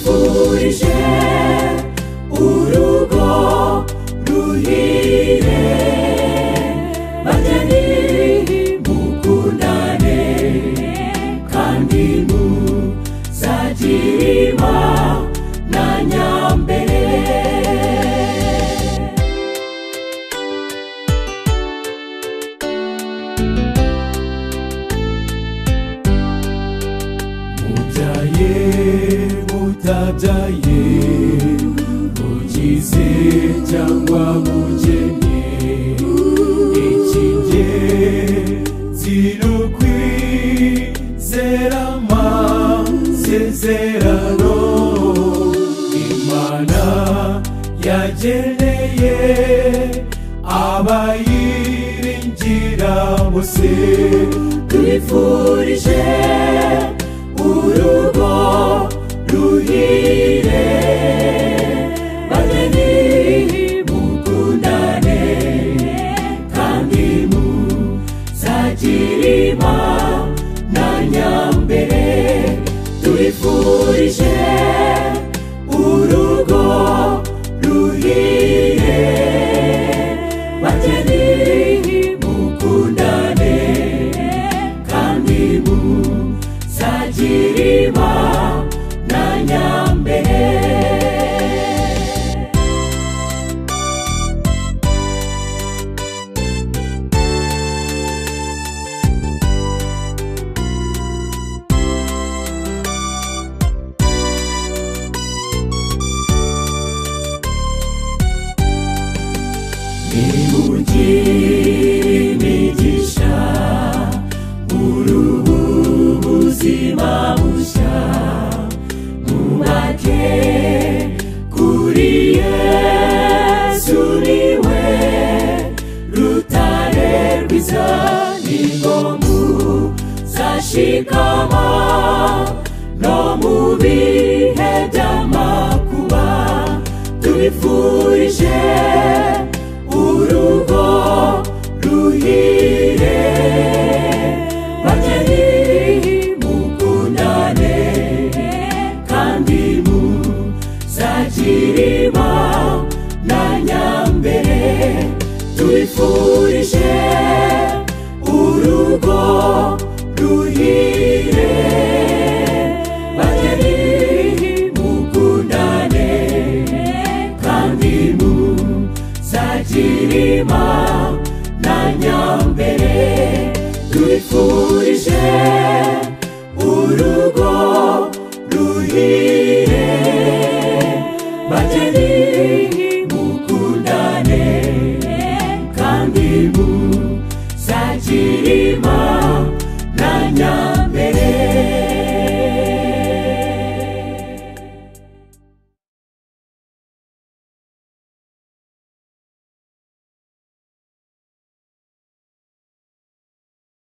tubifurije urugo ruhire, bageni mukundane kandi muzagirima na nyambere. Mubyaye mutabyaye, mugize cyangwa mugeni, icy'ingenzi ni ukwizera amasezerano Imana yageneye abayiringira bose. Tubifurije urugo ruhire, bageni mukundane kandi muzagirima na nyambere. Tubifurije urugo ruhire, bageni mukundane kandi muzagirima na nyambere. Nimugire imigisha muri ubu buzima bushya, mwubake kuri Yesu, niwe rutare rwiza, nibwo muzashikama no mu bihe by'amakuba. Tubifurije urugo ruhire, bageni mukundane kandi muzagirima na nyambere. Tubifurije urugo ruhire, bageni mukundane kandi muzagirima na nyambere. Tubifurije urugo ruhire, bageni mukundane kandi muzagirima na nyambere.